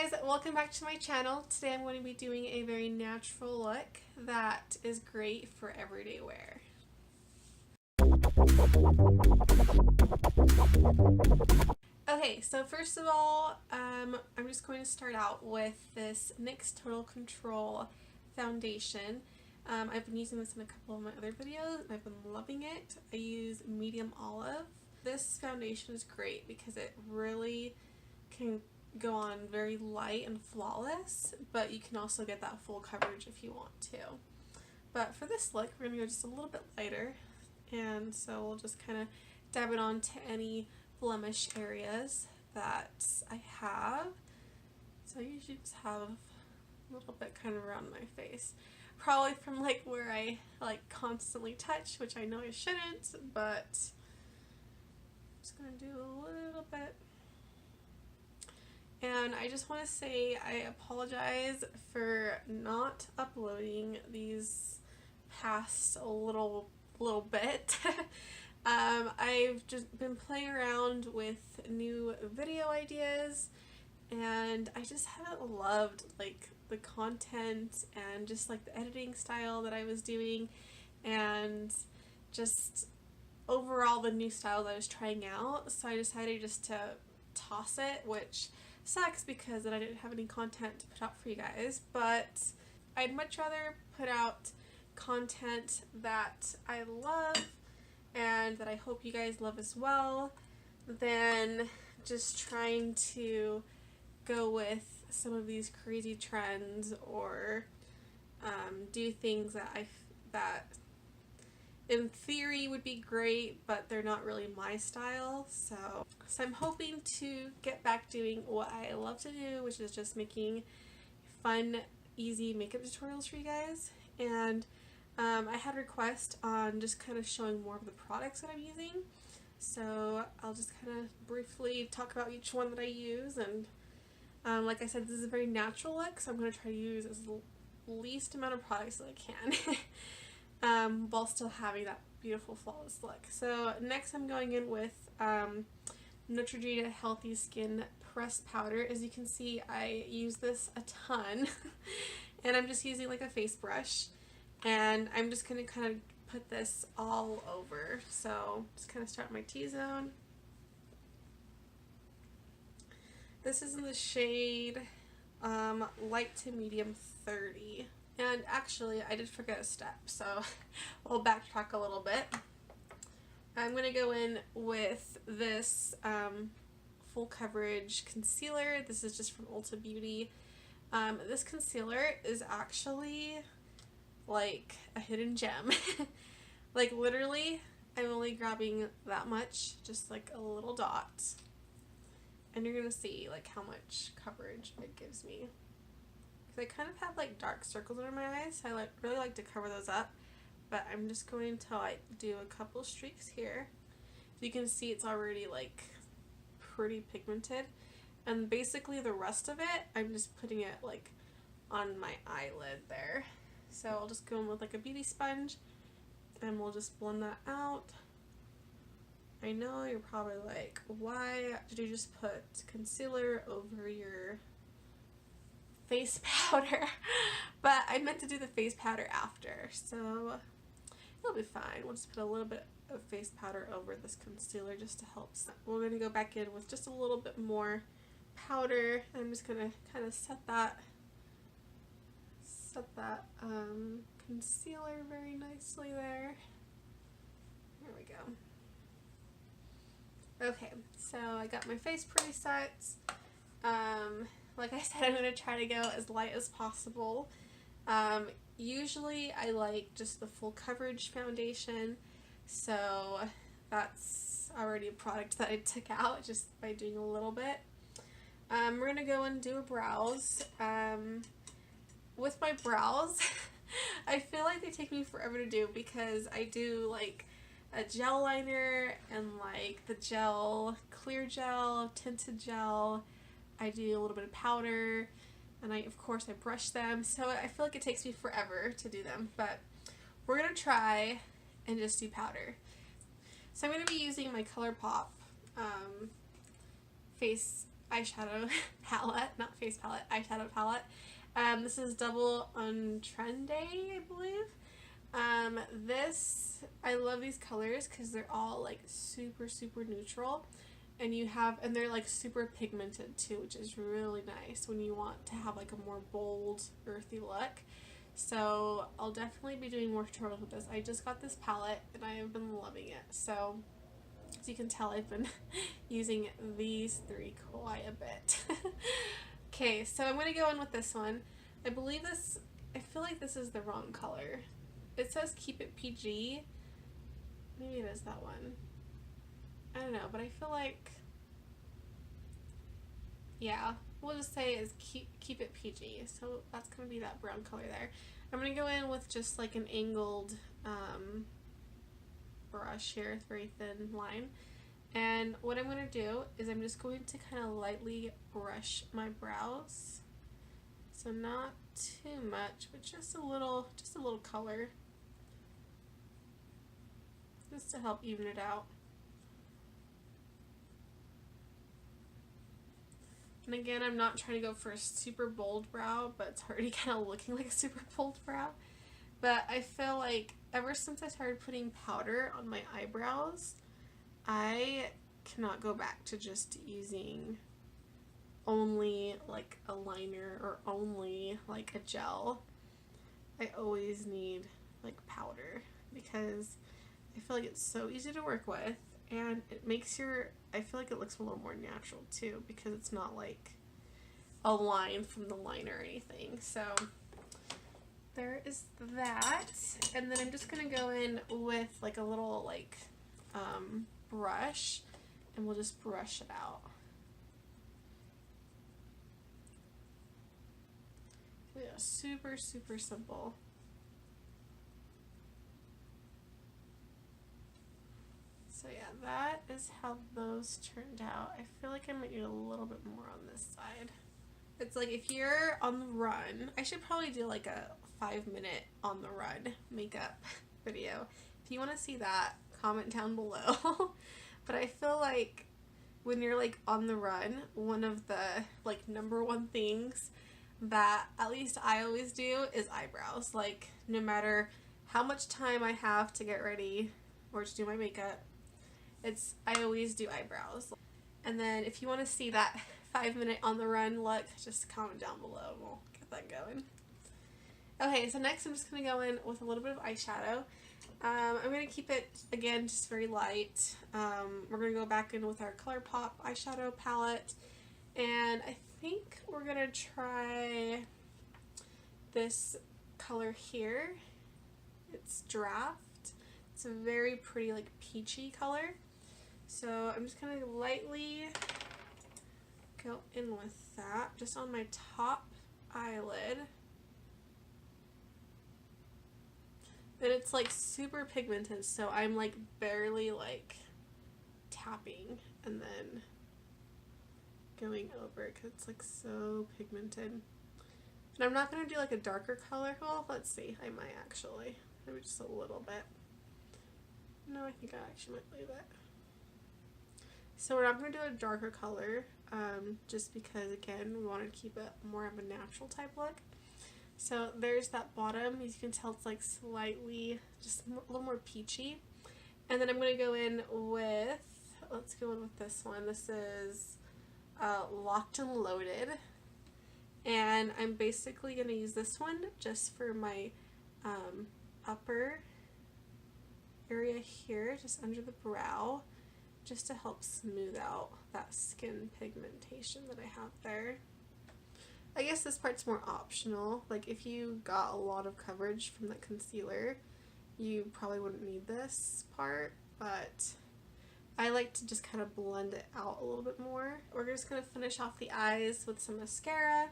guys, welcome back to my channel. Today I'm going to be doing a very natural look that is great for everyday wear. Okay, so first of all, I'm just going to start out with this NYX Total Control foundation. I've been using this in a couple of my other videos and I've been loving it. I use medium olive. This foundation is great because it really can go on very light and flawless, but you can also get that full coverage if you want to. But for this look, we're going to go just a little bit lighter, and so we'll just kind of dab it onto any blemish areas that I have. So I usually just have a little bit kind of around my face, probably from like where I like constantly touch, which I know I shouldn't, but I'm just going to do a little bit. And I just want to say I apologize for not uploading these past a little bit. I've just been playing around with new video ideas, and I just haven't loved like the content and just like the editing style that I was doing, and just overall the new style that I was trying out. So I decided just to toss it, which sucks because then I didn't have any content to put out for you guys, but I'd much rather put out content that I love and that I hope you guys love as well than just trying to go with some of these crazy trends or do things that in theory would be great, but they're not really my style. So I'm hoping to get back doing what I love to do, which is just making fun, easy makeup tutorials for you guys. And I had a request on just kind of showing more of the products that I'm using. So I'll just kind of briefly talk about each one that I use. And like I said, this is a very natural look, so I'm going to try to use as least amount of products that I can. While still having that beautiful flawless look. So next I'm going in with Neutrogena Healthy Skin Pressed Powder. As you can see, I use this a ton and I'm just using like a face brush, and I'm just going to kind of put this all over. So just kind of start my T-zone. This is in the shade light to medium 30. And actually, I did forget a step, so we'll backtrack a little bit. I'm going to go in with this full coverage concealer. This is just from Ulta Beauty. This concealer is actually like a hidden gem. Like literally, I'm only grabbing that much, just like a little dot. And you're going to see like how much coverage it gives me. I kind of have like dark circles under my eyes, so I really like to cover those up, but I'm just going to like do a couple streaks here. You can see it's already like pretty pigmented, and basically the rest of it I'm just putting it like on my eyelid there. So I'll just go in with like a beauty sponge and we'll just blend that out. I know you're probably like, why did you just put concealer over your face powder? But I meant to do the face powder after, so it'll be fine. We'll just put a little bit of face powder over this concealer just to help. We're going to go back in with just a little bit more powder. I'm just going to kind of set that concealer very nicely there. There we go. Okay, so I got my face pretty set. Like I said, I'm going to try to go as light as possible. Usually I like just the full coverage foundation, so that's already a product that I took out just by doing a little bit. We're going to go and do a brows. With my brows, I feel like they take me forever to do because I do like a gel liner and like the gel, clear gel, tinted gel. I do a little bit of powder, and of course I brush them, so I feel like it takes me forever to do them, but we're going to try and just do powder. So I'm going to be using my ColourPop face eyeshadow palette, not face palette, eyeshadow palette. This is Double on Trendy, I believe. I love these colors because they're all like super neutral, and they're like super pigmented too, which is really nice when you want to have like a more bold, earthy look. So I'll definitely be doing more tutorials with this. I just got this palette and I have been loving it. So as you can tell, I've been using these three quite a bit. Okay, so I'm going to go in with this one. I feel like this is the wrong color. It says keep it PG. Maybe it is that one. I don't know, but I feel like, yeah, we'll just say is keep it PG. So that's going to be that brown color there. I'm going to go in with just like an angled brush here, very thin line. And what I'm going to do is I'm just going to kind of lightly brush my brows. So not too much, but just a little color. Just to help even it out. And again, I'm not trying to go for a super bold brow, but it's already kind of looking like a super bold brow. But I feel like ever since I started putting powder on my eyebrows, I cannot go back to just using only like a liner or only like a gel. I always need like powder because I feel like it's so easy to work with, and it makes I feel like it looks a little more natural too because it's not like a line from the liner or anything. So there is that. And then I'm just gonna go in with like a little like brush, and we'll just brush it out. Yeah, super simple. So yeah, that is how those turned out. I feel like I might need a little bit more on this side. It's like if you're on the run, I should probably do like a 5-minute on the run makeup video. If you want to see that, comment down below. But I feel like when you're like on the run, one of the like #1 things that at least I always do is eyebrows. Like no matter how much time I have to get ready or to do my makeup, I always do eyebrows. And then if you want to see that 5-minute on the run look, just comment down below and we'll get that going. Okay, so next I'm just going to go in with a little bit of eyeshadow. I'm going to keep it, again, just very light. We're going to go back in with our ColourPop eyeshadow palette. And I think we're going to try this color here. It's Draft. It's a very pretty, like, peachy color. So I'm just going to lightly go in with that, just on my top eyelid. And it's like super pigmented, so I'm like barely like tapping and then going over it because it's like so pigmented. And I'm not going to do like a darker color. Well, let's see. I might actually. Maybe just a little bit. No, I think I actually might leave it. So we're not going to do a darker color, just because, again, we want to keep it more of a natural type look. So there's that bottom. As you can tell, it's like slightly, just a little more peachy. And then I'm going to go in with, let's go in with this one. This is Locked and Loaded. And I'm basically going to use this one just for my upper area here, just under the brow, just to help smooth out that skin pigmentation that I have there. I guess this part's more optional. Like if you got a lot of coverage from that concealer, you probably wouldn't need this part, but I like to just kind of blend it out a little bit more. We're just going to finish off the eyes with some mascara.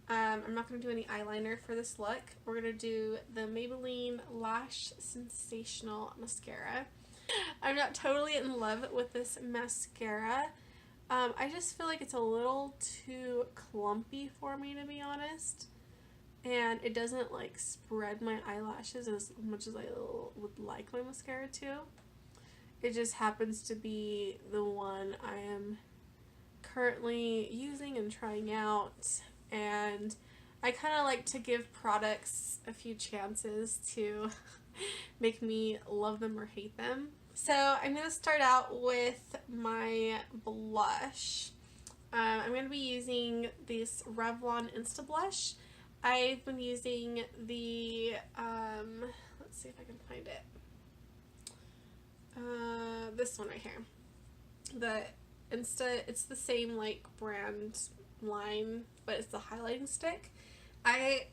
I'm not going to do any eyeliner for this look. We're going to do the Maybelline Lash Sensational Mascara. I'm not totally in love with this mascara. I just feel like it's a little too clumpy for me, to be honest. And it doesn't like spread my eyelashes as much as I would like my mascara to. It just happens to be the one I am currently using and trying out, and I kind of like to give products a few chances to make me love them or hate them. So I'm going to start out with my blush. I'm going to be using this Revlon Insta Blush. I've been using the, let's see if I can find it. This one right here. The Insta, it's the same like brand line, but it's the highlighting stick. I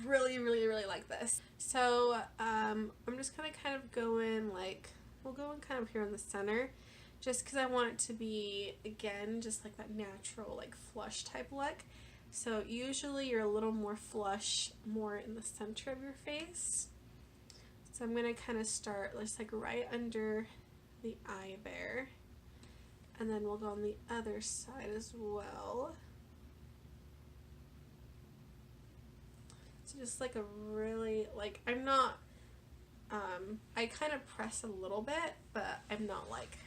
really like this. So I'm just gonna kind of go in like, we'll go in kind of here in the center, just because I want it to be, again, just like that natural like flush type look. So usually you're a little more flush more in the center of your face. So I'm gonna kind of start just like right under the eye there, and then we'll go on the other side as well. So just like a really, like, I'm not, I kind of press a little bit, but I'm not like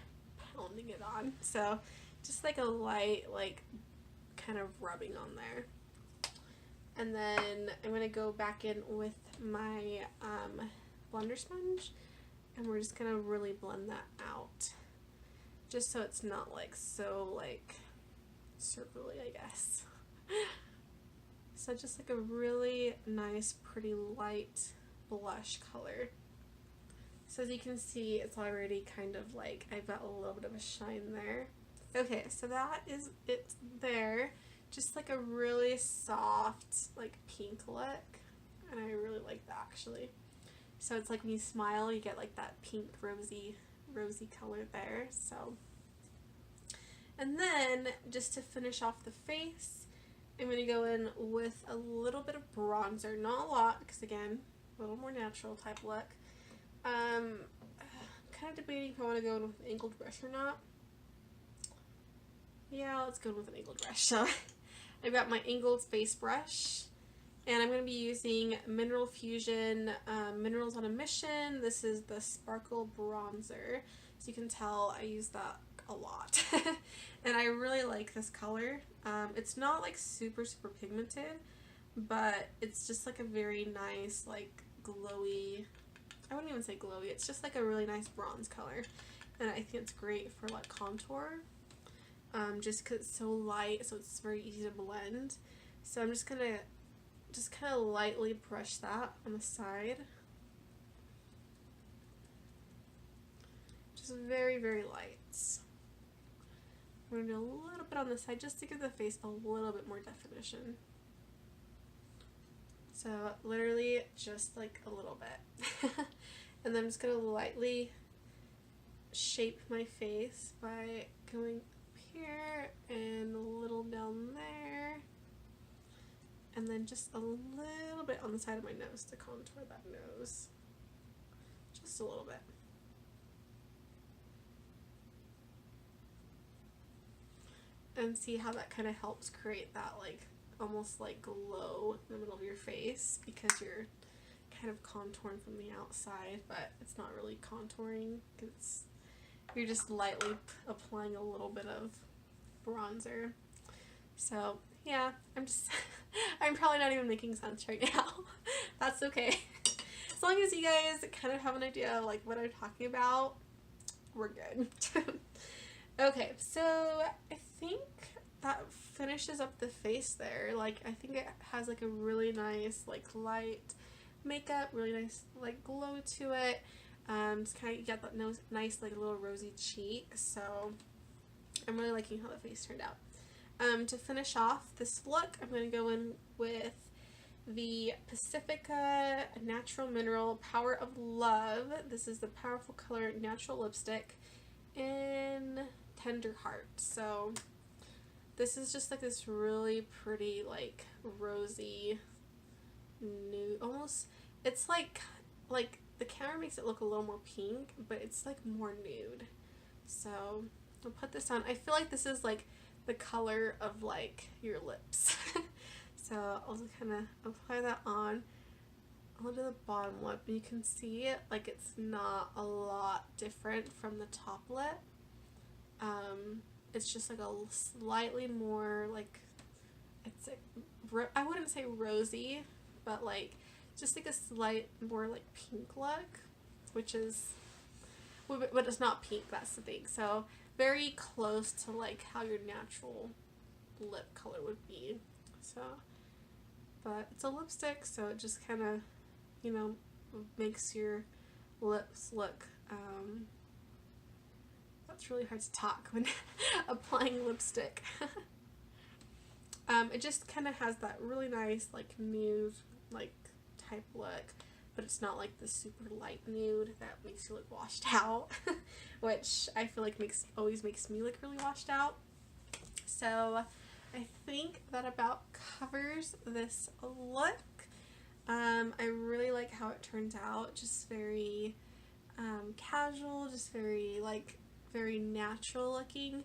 pounding it on. So just like a light, like, kind of rubbing on there. And then I'm going to go back in with my blender sponge, and we're just going to really blend that out, just so it's not like so like circly, I guess. So just like a really nice, pretty light blush color. So as you can see, it's already kind of like, I've got a little bit of a shine there. Okay, so that is it there. Just like a really soft, like pink look. And I really like that actually. So it's like when you smile, you get like that pink rosy color there. So, and then just to finish off the face, I'm going to go in with a little bit of bronzer, not a lot, because again, a little more natural type look. I'm kind of debating if I want to go in with an angled brush or not. Yeah, let's go in with an angled brush. So I've got my angled face brush, and I'm going to be using Mineral Fusion Minerals on a Mission. This is the Sparkle Bronzer. So you can tell I use that a lot. And I really like this color. It's not like super pigmented, but it's just like a very nice, like glowy, I wouldn't even say glowy, it's just like a really nice bronze color. And I think it's great for like contour, just because it's so light, so it's very easy to blend. So I'm just gonna kind of lightly brush that on the side. Just very light. I'm going to do a little bit on the side just to give the face a little bit more definition. So literally just like a little bit. And then I'm just going to lightly shape my face by going up here and a little down there. And then just a little bit on the side of my nose to contour that nose. Just a little bit. And see how that kind of helps create that like almost like glow in the middle of your face, because you're kind of contouring from the outside, but it's not really contouring because you're just lightly applying a little bit of bronzer. So yeah, I'm probably not even making sense right now. That's okay. As long as you guys kind of have an idea of like what I'm talking about, we're good. Okay, so I think that finishes up the face there. Like, I think it has like a really nice like light makeup, really nice like glow to it. Just kind of get that nice like little rosy cheek. So I'm really liking how the face turned out. To finish off this look, I'm going to go in with the Pacifica Natural Mineral Power of Love. This is the Powerful Color Natural Lipstick in Tender Heart. So this is just like this really pretty like rosy nude, almost, it's like the camera makes it look a little more pink, but it's like more nude. So I'll put this on. I feel like this is like the color of like your lips. So I'll just kind of apply that on onto the bottom lip. You can see it, like it's not a lot different from the top lip. it's just like a slightly more like, it's like, I wouldn't say rosy, but like just like a slight more like pink look, which is, but it's not pink, that's the thing. So very close to like how your natural lip color would be. So, but it's a lipstick, so it just kind of, you know, makes your lips look, that's really hard to talk when applying lipstick. It just kind of has that really nice like nude like type look, but it's not like the super light nude that makes you look washed out, which I feel like always makes me look really washed out. So I think that about covers this look. I really like how it turns out, just very casual, just very like very natural looking.